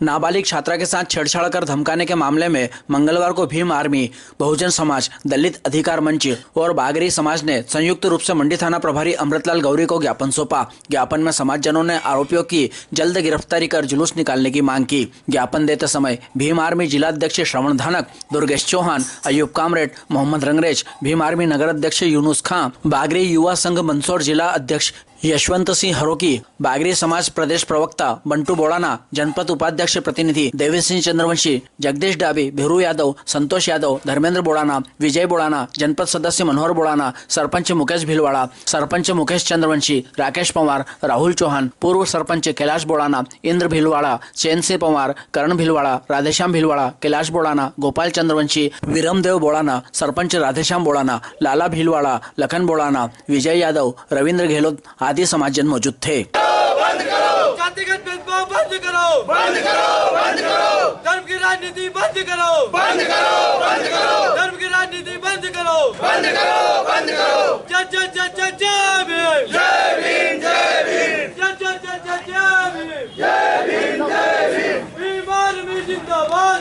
नाबालिग छात्रा के साथ छेड़छाड़ कर धमकाने के मामले में मंगलवार को भीम आर्मी, बहुजन समाज, दलित अधिकार मंच और बागरी समाज ने संयुक्त रूप से मंडी थाना प्रभारी अमृतलाल गौरी को ज्ञापन सौंपा। ज्ञापन में समाजजनों ने आरोपियों की जल्द गिरफ्तारी कर जुलूस निकालने की मांग की। ज्ञापन देते समय भीम आर्मी जिलाध्यक्ष श्रवण धानक, दुर्गेश चौहान, अयूब कामरेड, मोहम्मद रंगरेज, भीम आर्मी नगर अध्यक्ष यूनुस खां, बागरी युवा संघ मंदसौर जिला अध्यक्ष यशवंत सिंह हरोकी, बागरी समाज प्रदेश प्रवक्ता बंटू बोड़ाना, जनपद उपाध्यक्ष प्रतिनिधि देवी सिंह चंद्रवंशी, जगदीश डाबी, भिरू यादव, संतोष यादव, धर्मेंद्र बोड़ाना, विजय बोड़ाना, जनपद सदस्य मनोहर बोड़ाना, सरपंच मुकेश भिलवाड़ा, सरपंच मुकेश चंद्रवंशी, राकेश पवार, राहुल चौहान, पूर्व सरपंच कैलाश बोड़ाना, इंद्र भिलवाड़ा, चैन सिंह पवार, करण भिलवाड़ा, राधेश्याम भिलवाड़ा, कैलाश बोड़ाना, गोपाल चंद्रवंशी, विरमदेव बोड़ाना, सरपंच राधेश्याम बोड़ाना, लाला भिलवाड़ा, लखन बोड़ाना, विजय यादव, रविंद्र गहलोत आदि समाजजन मौजूद थे। बंद करो, जातिगत भेदभाव बंद करो, बंद करो, बंद करो, धर्म की राजनीति बंद करो, बंद करो, बंद करो, धर्म की राजनीति बंद करो, बंद करो, बंद करो। जय जय जय जय जय भीम, जय भीम, जय भीम, जय जय जय जय जय भीम, जय भीम, जय भीम, भीम आर्मी जिंदाबाद।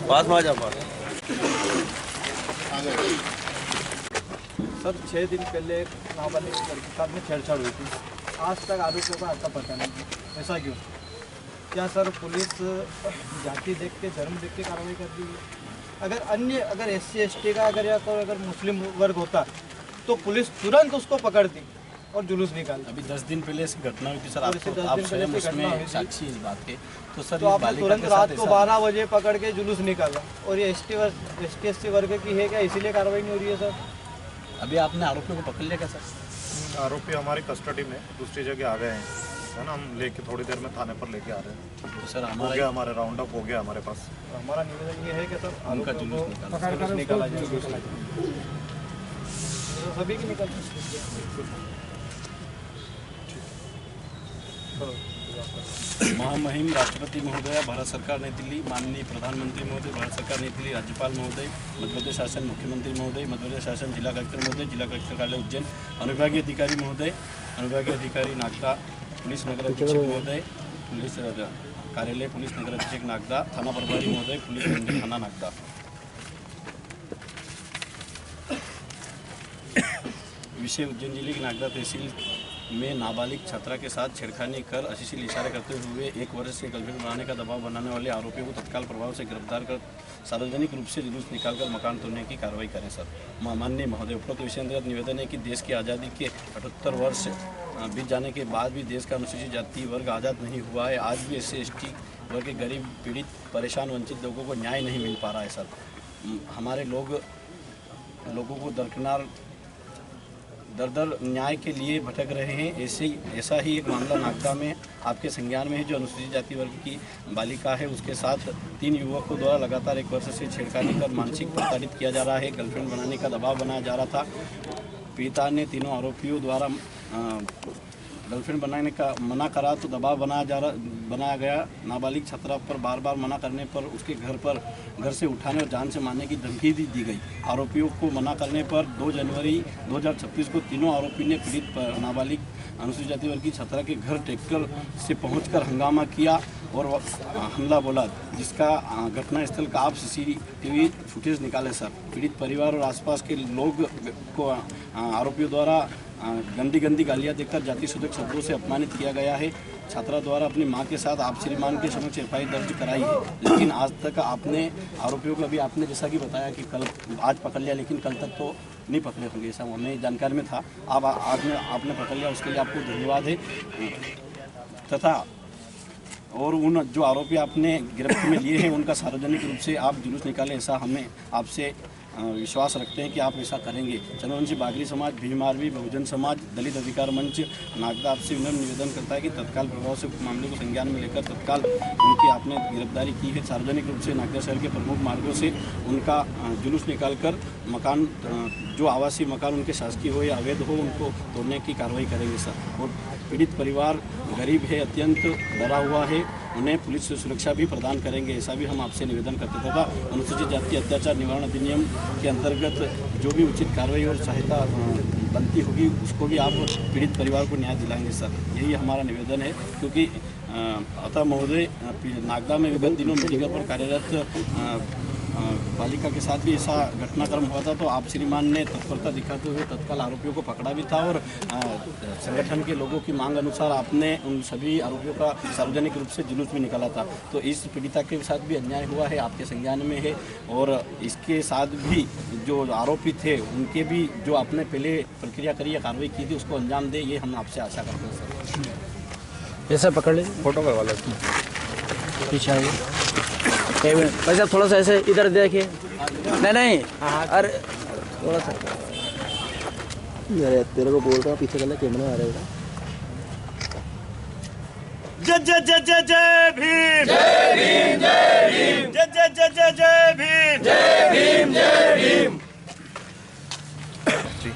पास में आ जा पास। सर 6 दिन पहले एक नाबालिग लड़की के साथ में छेड़छाड़ हुई थी। आज तक आरोपियों का आता पता नहीं, ऐसा क्यों? क्या सर पुलिस जाति देख के, धर्म देख के कार्रवाई कर दी है? अगर SC ST का अगर मुस्लिम वर्ग होता तो पुलिस तुरंत उसको पकड़ती और जुलूस निकालती। अभी 10 दिन पहले ऐसी घटना हुई थी सर, आप स्वयं उसमें साक्षी इस बात के। तो आपने तुरंत रात को 12 बजे पकड़ के जुलूस निकाला और ये ST SC वर्ग की है क्या, इसीलिए कार्रवाई नहीं हो रही है सर? अभी आपने आरोपियों को पकड़ लिया क्या सर? आरोपी हमारी कस्टडी में दूसरी जगह आ गए हैं, है ना। हम लेके थोड़ी देर में थाने पर लेके आ रहे हैं। तो सर हमारे राउंड अप हो गया हमारे पास। हमारा निवेदन ये है कि सर उनका जुलूस निकाला जाए, सभी की निकल। महामहिम राष्ट्रपति महोदय, भारत सरकार नई दिल्ली, माननीय प्रधानमंत्री महोदय, भारत सरकार नई दिल्ली, राज्यपाल महोदय, मध्य प्रदेश शासन मुख्यमंत्री महोदय, मध्य प्रदेश शासन जिला कलेक्टर महोदय, जिला कलेक्टर कार्यालय उज्जैन, अनुविभागीय अधिकारी महोदय, अनुविभागीय अधिकारी नागदा, पुलिस नगर अधीक्षक महोदय, पुलिस कार्यालय पुलिस नगर अधीक्षक नागदा, थाना प्रभारी महोदय, पुलिस मंडल थाना नागदा। विषय उज्जैन जिले की नागदा तहसील में नाबालिग छात्रा के साथ छेड़खानी कर अश्लील इशारे करते हुए 1 वर्ष से गर्लफ्रेंड बनाने का दबाव बनाने वाले आरोपियों को तत्काल प्रभाव से गिरफ्तार कर सार्वजनिक रूप से जुलूस निकालकर मकान तोड़ने की कार्रवाई करें सर। माननीय महोदय, उपरोक्त विषय अंतर्गत निवेदन है कि देश की आज़ादी के 78 वर्ष बीत जाने के बाद भी देश का अनुसूचित जाति वर्ग आज़ाद नहीं हुआ है। आज भी SC ST वर्ग के गरीब, पीड़ित, परेशान, वंचित लोगों को न्याय नहीं मिल पा रहा है सर। हमारे लोगों को दरकिनार दर न्याय के लिए भटक रहे हैं। ऐसा ही एक मामला नागदा में आपके संज्ञान में है, जो अनुसूचित जाति वर्ग की बालिका है, उसके साथ 3 युवकों द्वारा लगातार 1 वर्ष से छेड़खानी कर मानसिक प्रताड़ित किया जा रहा है। गर्लफ्रेंड बनाने का दबाव बनाया जा रहा था। पीड़िता ने तीनों आरोपियों द्वारा गर्लफ्रेंड बनाने का मना करा तो दबाव बनाया गया। नाबालिग छात्रा पर बार बार मना करने पर उसके घर से उठाने और जान से मारने की धमकी दी गई। आरोपियों को मना करने पर 2 जनवरी 2026 को तीनों आरोपी ने पीड़ित नाबालिग अनुसूचित जाति वर्ग की छात्रा के घर ट्रैक्टर से पहुंचकर हंगामा किया और हमला बोला, जिसका घटनास्थल का आप CCTV फुटेज निकाले सर। पीड़ित परिवार और आसपास के लोग को आरोपियों द्वारा गंदी गालियाँ देकर जाति सूचक शब्दों से अपमानित किया गया है। छात्रा द्वारा अपनी मां के साथ आप श्रीमान के समक्ष FIR दर्ज कराई है, लेकिन आज तक आपने आरोपियों को, अभी आपने जैसा कि बताया कि कल आज पकड़ लिया, लेकिन कल तक तो नहीं पकड़े होंगे, ऐसा हमें जानकारी में था। अब आपने पकड़ लिया, उसके लिए आपको धन्यवाद है। तथा और उन जो आरोपी आपने गिरफ्त में लिए हैं उनका सार्वजनिक रूप से आप जुलूस निकालें, ऐसा हमें आपसे विश्वास रखते हैं कि आप ऐसा करेंगे। चंद्रवंशी बागरी समाज, भीम आर्मी, बहुजन समाज, दलित अधिकार मंच नागदा आपसे विनम्र निवेदन करता है कि तत्काल प्रभाव से मामले को संज्ञान में लेकर तत्काल उनकी आपने गिरफ्तारी की है। सार्वजनिक रूप से नागदा शहर के प्रमुख मार्गों से उनका जुलूस निकालकर मकान, जो आवासीय मकान उनके शासकीय हो या अवैध हो, उनको तोड़ने की कार्रवाई करेंगे सर। और पीड़ित परिवार गरीब है, अत्यंत डरा हुआ है, उन्हें पुलिस से सुरक्षा भी प्रदान करेंगे, ऐसा भी हम आपसे निवेदन करते तथा अनुसूचित जाति अत्याचार निवारण अधिनियम के अंतर्गत जो भी उचित कार्रवाई और सहायता बनती होगी उसको भी आप पीड़ित परिवार को न्याय दिलाएंगे सर। यही हमारा निवेदन है, क्योंकि अतः महोदय, नागदा में विगत दिनों मेडिकल पर कार्यरत बालिका के साथ भी ऐसा घटनाक्रम हुआ था, तो आप श्रीमान ने तत्परता दिखाते हुए तत्काल आरोपियों को पकड़ा भी था और संगठन के लोगों की मांग अनुसार आपने उन सभी आरोपियों का सार्वजनिक रूप से जुलूस भी निकाला था। तो इस पीड़िता के साथ भी अन्याय हुआ है, आपके संज्ञान में है, और इसके साथ भी जो आरोपी थे उनके भी जो आपने पहले प्रक्रिया करी या कार्रवाई की थी उसको अंजाम दे, ये हम आपसे आशा करते हैं सर। ऐसा पकड़ लीजिए, फोटो करवा लेते पीछे आइए भाई साहब, थोड़ा सा ऐसे इधर देखिए। नहीं अरे थोड़ा सा, अरे तेरे को बोल रहा हूँ, पीछे करना, कैमरा आ रहा है। जय जय जय जय जय भीम, जय भीम जय भीम, जय जय जय जय जय भीम, जय भीम जय भीम। जी,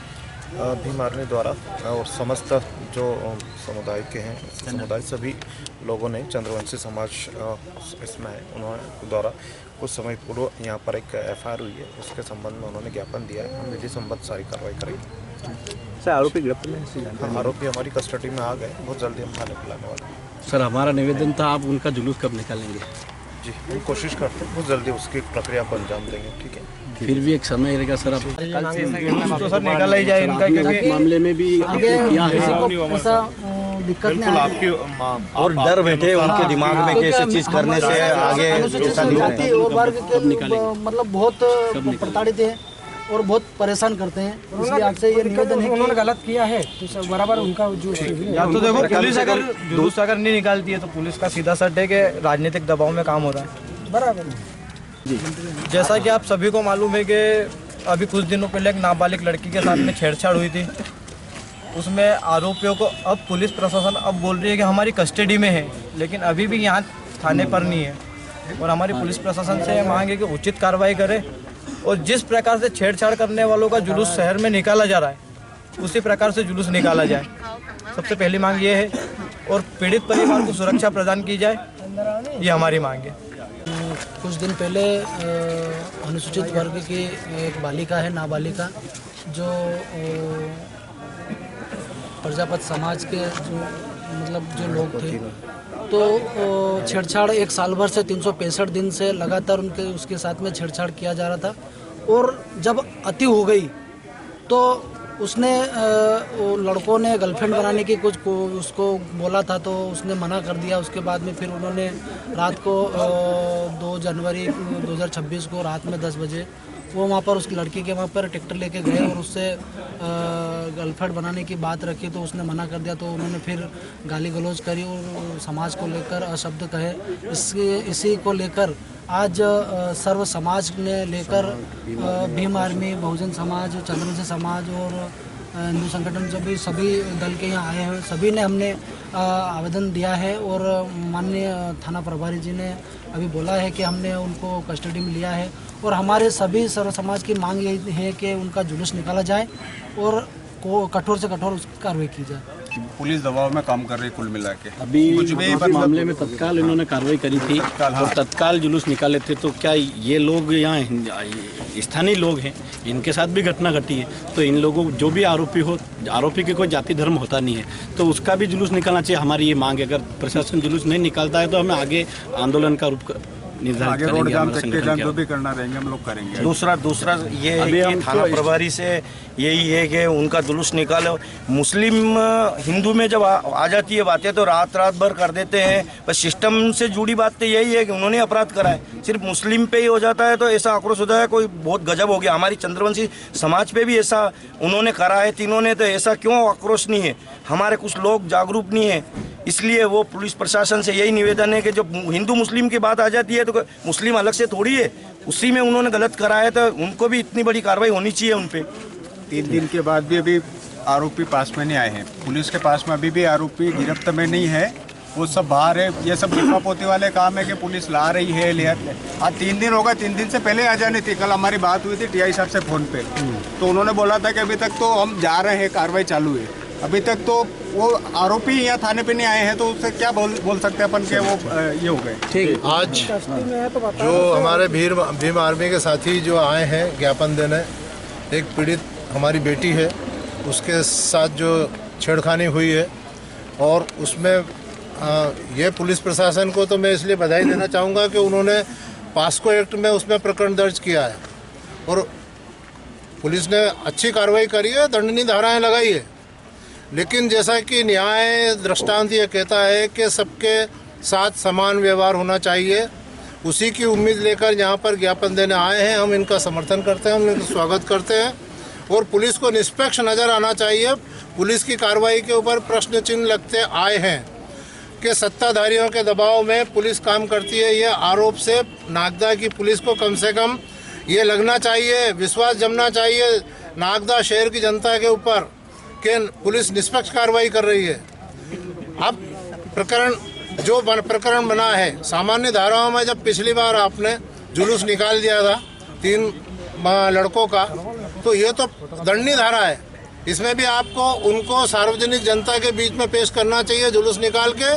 भीम आर्मी द्वारा और समस्त जो समुदाय के हैं, समुदाय सभी लोगों ने, चंद्रवंशी समाज इसमें है, उन्होंने द्वारा कुछ समय पूर्व यहाँ पर एक एफआईआर हुई है, उसके संबंध में उन्होंने ज्ञापन दिया है। हम विधि संबद्ध सारी कार्रवाई करेंगे। सर आरोपी गिरफ्तार में? आरोपी हमारी कस्टडी में आ गए, बहुत जल्दी हम थाने पर लाने वाले हैं। सर, हमारा निवेदन था, आप उनका जुलूस कब निकालेंगे? जी, हम कोशिश करते हैं, बहुत जल्दी उसकी प्रक्रिया को अंजाम देंगे। ठीक है, फिर भी एक समय रहेगा सर, आप तो सर निकाला ही जाए इनका, क्योंकि मामले में भी किया है। ऐसा दिक्कत नहीं बिल्कुल आएगी। आपकी और डर बैठे उनके दिमाग में कि ऐसी चीज करने से आगे अनुसूचित ऐसा नहीं जाति होगा। और वर्ग के निकालेंगे। मतलब बहुत प्रताड़ित हैं और बहुत परेशान करते हैं, इसलिए आपसे ये निवेदन है कि उन्होंने गलत किया है तो बराबर उनका जो या तो देखो, पुलिस अगर जुलूस अगर नहीं निकालती है तो पुलिस का सीधा सट है कि राजनीतिक दबाव में काम हो रहा है। बराबर। जैसा कि आप सभी को मालूम है कि अभी कुछ दिनों पहले एक नाबालिग लड़की के साथ में छेड़छाड़ हुई थी, उसमें आरोपियों को अब पुलिस प्रशासन अब बोल रही है कि हमारी कस्टडी में है, लेकिन अभी भी यहाँ थाने पर नहीं है। और हमारी पुलिस प्रशासन से मांग है कि उचित कार्रवाई करे और जिस प्रकार से छेड़छाड़ करने वालों का जुलूस शहर में निकाला जा रहा है उसी प्रकार से जुलूस निकाला जाए, सबसे पहली मांग ये है। और पीड़ित परिवार को सुरक्षा प्रदान की जाए, ये हमारी मांग है। कुछ दिन पहले अनुसूचित वर्ग की एक बालिका है, नाबालिका, जो प्रजापत समाज के जो लोग थे, तो छेड़छाड़ 1 साल भर से 365 दिन से लगातार उसके साथ में छेड़छाड़ किया जा रहा था। और जब अति हो गई तो उसने लड़कों ने गर्लफ्रेंड बनाने की उसको बोला था, तो उसने मना कर दिया। उसके बाद में फिर उन्होंने रात को 2 जनवरी 2026 को रात में 10 बजे वो वहाँ पर उस लड़की के वहाँ पर ट्रैक्टर लेके गए और उससे गर्लफ्रेंड बनाने की बात रखी, तो उसने मना कर दिया। तो उन्होंने फिर गाली गलौज करी और समाज को लेकर अशब्द कहे। इसी को लेकर आज सर्व समाज ने लेकर भीम आर्मी, बहुजन समाज, चंद्रवंशी समाज और हिंदू संगठन सभी दल के यहाँ आए हैं, सभी ने हमने आवेदन दिया है। और माननीय थाना प्रभारी जी ने अभी बोला है कि हमने उनको कस्टडी में लिया है और हमारे सभी सर्व समाज की मांग यही है कि उनका जुलूस निकाला जाए और कठोर से कठोर उसकी कार्रवाई की जाए। पुलिस दबाव में काम कर रही है कुल मिला के। अभी इस मामले में तत्काल इन्होंने कार्रवाई करी थी और तत्काल जुलूस निकाले थे, तो क्या ये लोग यहाँ स्थानीय लोग हैं, इनके साथ भी घटना घटी है, तो इन लोगों जो भी आरोपी के कोई जाति धर्म होता नहीं है, तो उसका भी जुलूस निकालना चाहिए। हमारी ये मांग है, अगर प्रशासन जुलूस नहीं निकालता है तो हमें आगे आंदोलन का रूप निर्धारित आगे रोड जाम, चक्के जाम जो भी करना रहेंगे हम लोग करेंगे। दूसरा ये है कि थाना प्रभारी से यही है कि उनका जुलूस निकालो। मुस्लिम हिंदू में जब आ जाती है बातें तो रात भर कर देते हैं, पर सिस्टम से जुड़ी बात तो यही है कि उन्होंने अपराध करा है, सिर्फ मुस्लिम पे ही हो जाता है तो ऐसा आक्रोश होता है, कोई बहुत गजब हो गया। हमारी चंद्रवंशी समाज पे भी ऐसा उन्होंने करा है तीनों ने, तो ऐसा क्यों आक्रोश नहीं है? हमारे कुछ लोग जागरूक नहीं है, इसलिए वो पुलिस प्रशासन से यही निवेदन है कि जब हिंदू मुस्लिम की बात आ जाती है तो मुस्लिम अलग से थोड़ी है, उसी में उन्होंने गलत करा है, तो उनको भी इतनी बड़ी कार्रवाई होनी चाहिए उन पे। 3 दिन के बाद भी अभी आरोपी पास में नहीं आए हैं, पुलिस के पास में अभी भी आरोपी गिरफ्त में नहीं है, वो सब बाहर है। ये सब लिपा पोती वाले काम है कि पुलिस ला रही है, ले आज 3 दिन होगा, 3 दिन से पहले आ जानी थी। कल हमारी बात हुई थी टीआई साहब से फ़ोन पे, तो उन्होंने बोला था कि अभी तक तो हम जा रहे हैं, कार्रवाई चालू है। अभी तक तो वो आरोपी यहाँ थाने पे नहीं आए हैं, तो उससे क्या बोल सकते हैं अपन के वो ये हो गए। ठीक, आज जो हमारे भीम आर्मी के साथी जो आए हैं ज्ञापन देने, एक पीड़ित हमारी बेटी है, उसके साथ जो छेड़खानी हुई है और उसमें ये पुलिस प्रशासन को तो मैं इसलिए बधाई देना चाहूँगा कि उन्होंने पास्को एक्ट में उसमें प्रकरण दर्ज किया है और पुलिस ने अच्छी कार्रवाई करी है, दंडनीय धाराएं लगाई है। लेकिन जैसा कि न्याय दृष्टांत ये कहता है कि सबके साथ समान व्यवहार होना चाहिए, उसी की उम्मीद लेकर यहाँ पर ज्ञापन देने आए हैं। हम इनका समर्थन करते हैं, हम इनका स्वागत करते हैं और पुलिस को निष्पक्ष नज़र आना चाहिए। पुलिस की कार्रवाई के ऊपर प्रश्न चिन्ह लगते आए हैं कि सत्ताधारियों के दबाव में पुलिस काम करती है। ये आरोप से नागदा की पुलिस को कम से कम ये लगना चाहिए, विश्वास जमना चाहिए नागदा शहर की जनता के ऊपर कि पुलिस निष्पक्ष कार्रवाई कर रही है। अब प्रकरण बना है सामान्य धाराओं में, जब पिछली बार आपने जुलूस निकाल दिया था 3 लड़कों का, तो ये तो दंडनीय धारा है। इसमें भी आपको उनको सार्वजनिक जनता के बीच में पेश करना चाहिए जुलूस निकाल के,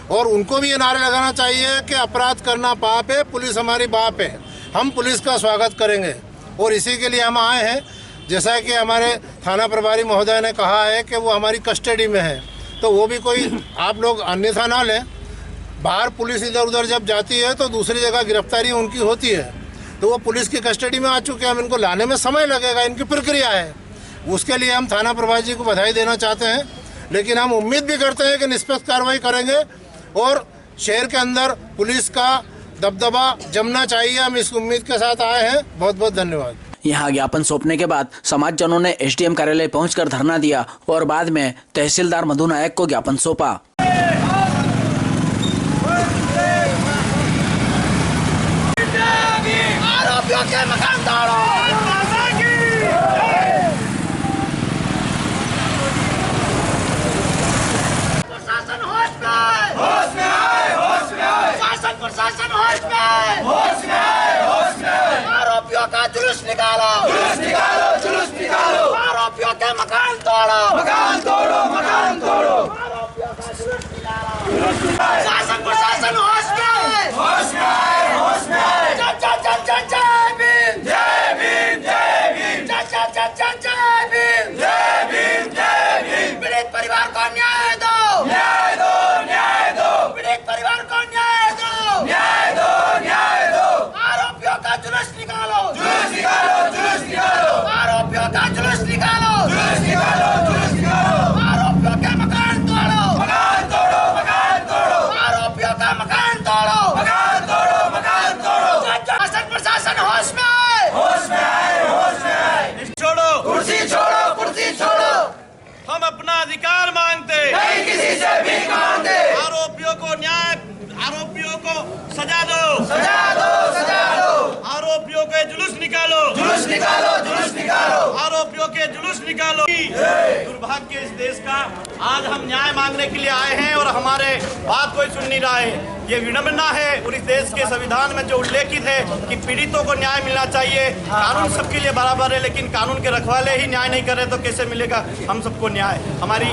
और उनको भी ये नारे लगाना चाहिए कि अपराध करना पाप है, पुलिस हमारी बाप है। हम पुलिस का स्वागत करेंगे और इसी के लिए हम आए हैं। जैसा कि हमारे थाना प्रभारी महोदय ने कहा है कि वो हमारी कस्टडी में है, तो वो भी कोई आप लोग अन्यथा ना लें। बाहर पुलिस इधर उधर जब जाती है तो दूसरी जगह गिरफ्तारी उनकी होती है, तो वो पुलिस की कस्टडी में आ चुके हैं। हम इनको लाने में समय लगेगा, इनकी प्रक्रिया है। उसके लिए हम थाना प्रभारी जी को बधाई देना चाहते हैं, लेकिन हम उम्मीद भी करते हैं कि निष्पक्ष कार्रवाई करेंगे और शहर के अंदर पुलिस का दबदबा जमना चाहिए। हम इस उम्मीद के साथ आए हैं। बहुत बहुत धन्यवाद। यहाँ ज्ञापन सौंपने के बाद समाजजनों ने एसडीएम कार्यालय पहुंचकर धरना दिया और बाद में तहसीलदार मधु नायक को ज्ञापन सौंपा। आरोपियों के मकान तोड़ो। प्रशासन होश में आए, होश में आए, होश में आए। प्रशासन होश में आए, होश में आए, होश में आए। आरोपियों का जुलूस निकालो, जुलूस निकालो, जुलूस निकालो। आरोपियों के मकान तोड़ो, मकान तोड़ो, मकान तोड़ो। आरोपियों का जुलूस निकालो, जुलूस निकालो। प्रशासन होश में आए, होश में आए, होश में आए। जय भीम, जय भीम, जय भीम। जय भीम, जय भीम, जय भीम। पीड़ित परिवार को न्याय दो, न्याय दो, न्याय दो। पीड़ित परिवार को न्याय दो, न्याय दो, न्याय दो। आरोपियों का जुलूस निकालो, जुलूस निकालो, जुलूस निकालो। आरोपियों का जुलूस निकालो, जुलूस निकालो, जुलूस निकालो। आरोपियों के मकान तोड़ो, मकान तोड़ो, मकान तोड़ो। आरोपियों का मकान तोड़ो, मकान तोड़ो, मकान तोड़ो। प्रशासन होश में आए, होश में आए, होश में आए। छोड़ो कुर्सी छोड़ो, कुर्सी छोड़ो। हम अपना अधिकार मांगते, नहीं किसी से भी मांगते। आरोपियों को न्याय, आरोपियों को सजा दो, सजा दो, सजा दो। आरोपियों के जुलूस निकालो, जुलूस निकालो, जुलूस निकालो। आरोपियों के जुलूस निकालो। दुर्भाग्य इस देश का, आज हम न्याय मांगने के लिए आए हैं और हमारे बात कोई सुन नहीं रहा है। ये विडंबना है और इस देश के संविधान में जो उल्लेखित है कि पीड़ितों को न्याय मिलना चाहिए। कानून सबके लिए बराबर है, लेकिन कानून के रखवाले ही न्याय नहीं कर रहे तो कैसे मिलेगा हम सबको न्याय। हमारी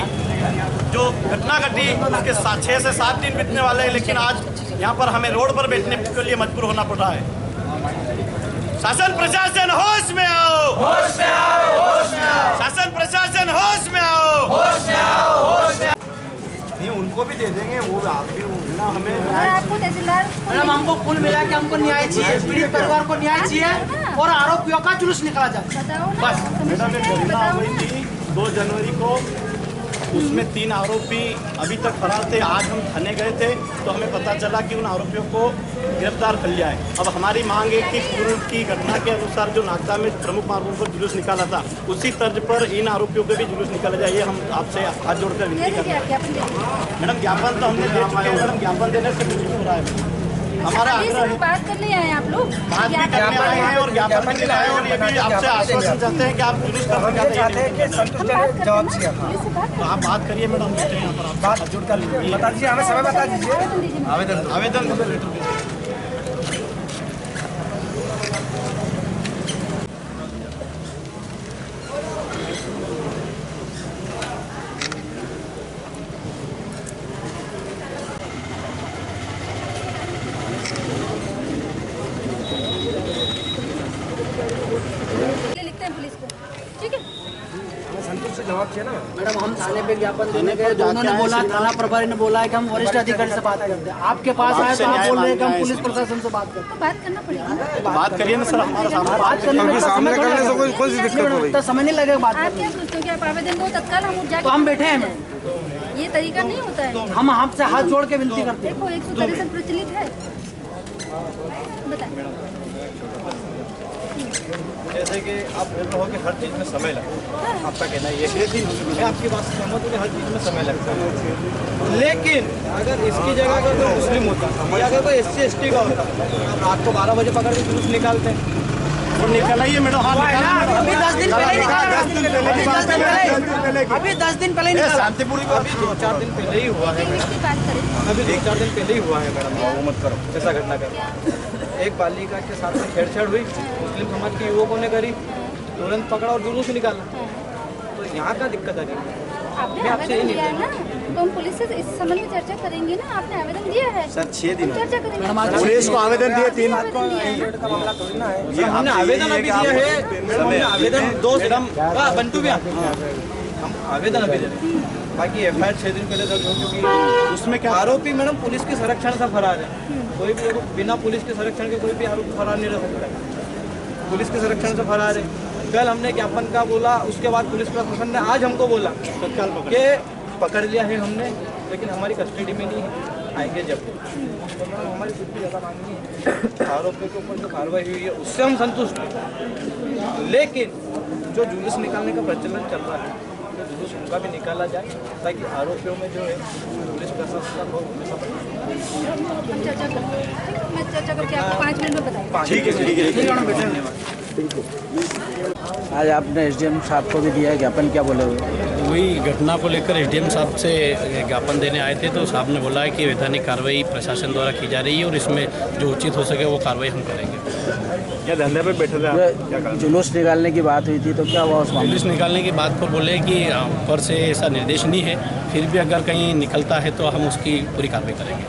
जो घटना घटी उसके 6 से 7 दिन बीतने वाले हैं, लेकिन आज यहाँ पर हमें रोड पर बैठने के लिए मजबूर होना पड़ रहा है। शासन प्रशासन होश में आओ, होश में आओ, होश में आओ। शासन प्रशासन होश में आओ, होश में आओ, होश में आओ। नहीं, उनको भी दे देंगे, वो आप भी ना हमें आपको तहसीलदार मैडम, हमको कुल मिला के हमको न्याय चाहिए, पीड़ित परिवार को न्याय चाहिए और आरोपियों का जुलूस निकाला जाए। बताओ ना। बस। मैडम, एक घटना हुई थी 2 जनवरी को, उसमें 3 आरोपी अभी तक फरार थे। आज हम थाने गए थे तो हमें पता चला कि उन आरोपियों को गिरफ्तार कर लिया है। अब हमारी मांग है कि पूर्व की घटना के अनुसार जो नागदा में प्रमुख मार्गों पर जुलूस निकाला था, उसी तर्ज पर इन आरोपियों को भी जुलूस निकाला जाए। ये हम आपसे हाथ जोड़कर विनती करते हैं। मैडम, ज्ञापन तो हमने दे चुके हैं। मैडम, ज्ञापन देने से कुछ नहीं हो रहा है। हमारा आग्रह है, बात करने आए आप लोग, बात भी करने आए हैं और ज्ञापन भी लाए और ये भी आपसे आश्वासन चाहते हैं कि आप जुलूस करने चाहते हैं कि जवाब चाहिए। तो आप बात करिए मैडम, यहाँ पर आप बात जुड़ कर बता दीजिए, हमें समय बता दीजिए। आवेदन लिखते हैं पुलिस को, ठीक है। मैडम हम थाने पे ज्ञापन देने गए, दोनों ने बोला, थाना प्रभारी ने बोला है कि हम वरिष्ठ अधिकारी से बात करते हैं। आपके पास आए तो आप बोल रहे हैं कि हम पुलिस प्रशासन से बात करते हैं। बात करना पड़ेगा। बात करिए ना सर, हमारा बात करने में सामने करने से कोई दिक्कत हो गई, समय नहीं लगेगा बात आप करने क्या सोचते हो कि आप आवेदन दो तत्काल हम उठ में। जाए? तो हम बैठे हैं, ये तरीका नहीं होता है। हम आपसे हाथ जोड़ के विनती करते हैं। देखो 163 प्रचलित है। बताएं। जैसे कि आप बोल रहे हो कि हर चीज़ में समय लगता है, आपका कहना ये है कि मैं आपकी बात से सहमत हूँ कि हर चीज़ में समय लगता है, लेकिन अगर इसकी जगह अगर कोई मुस्लिम होता या अगर कोई SC ST का होता, आप रात को 12 बजे पकड़ के जुलूस निकालते हैं और निकल आइए मैडम। अभी 10 दिन पहले निकाला, अभी 10 दिन पहले निकाला। शांतिपुरी को अभी 2-4 दिन पहले ही हुआ है मैडम, की बात करें। अभी 2-4 दिन पहले ही हुआ है मैडम। मत करो ऐसा घटना कर, एक बालिका के साथ में छेड़छाड़ हुई, मुस्लिम समाज के युवकों ने करी, तुरंत पकड़ा और जुलूस निकाला। तो यहाँ का दिक्कत आ रही है। आपने आवेदन दिया है ना, तो हम पुलिस से इस संबंध में चर्चा करेंगे ना। आपने आवेदन दिया है सर 6 दिन चर्चा करेंगे। पुलिस को आवेदन दिए 3 ये हमने आवेदन अभी दिया है मैडम, हमने आवेदन 2 बंटू भैया, हम आवेदन अभी दे रहे हैं। बाकी FIR 6 दिन पहले दर्ज हो चुकी है। उसमें क्या आरोपी मैडम पुलिस के संरक्षण से फरार है। कोई भी बिना पुलिस के संरक्षण के कोई भी आरोपी फरार नहीं रह सकता है। पुलिस के संरक्षण से फरार है। कल हमने ज्ञापन का बोला, उसके बाद पुलिस प्रशासन ने आज हमको बोला कि पकड़ लिया है हमने, लेकिन हमारी कस्टडी में नहीं है, आएंगे जब। हमारी कुछ भी ज़्यादा मांग नहीं है, आरोपियों के ऊपर जो कार्रवाई हुई है उससे हम संतुष्ट हैं। लेकिन जो जुलूस निकालने का प्रचलन चल रहा है, तो जुलूस उनका भी निकाला जाए ताकि आरोपियों में जो है पुलिस प्रशासन का बहुत हमेशा हम चर्चा करते हैं। मैं चर्चा करके आपको 5 मिनट में बताऊँ। ठीक है। आज आपने SDM साहब को भी दिया है ज्ञापन, क्या बोले हुए? वही घटना को लेकर SDM साहब से ज्ञापन देने आए थे, तो साहब ने बोला है कि वैधानिक कार्रवाई प्रशासन द्वारा की जा रही है और इसमें जो उचित हो सके वो कार्रवाई हम करेंगे। क्या धंधे पे बैठे थे? जुलूस निकालने की बात हुई थी, तो क्या हुआ उस मामले में? जुलूस निकालने की बात पर बोले कि ऊपर से ऐसा निर्देश नहीं है, फिर भी अगर कहीं निकलता है तो हम उसकी पूरी कार्रवाई करेंगे।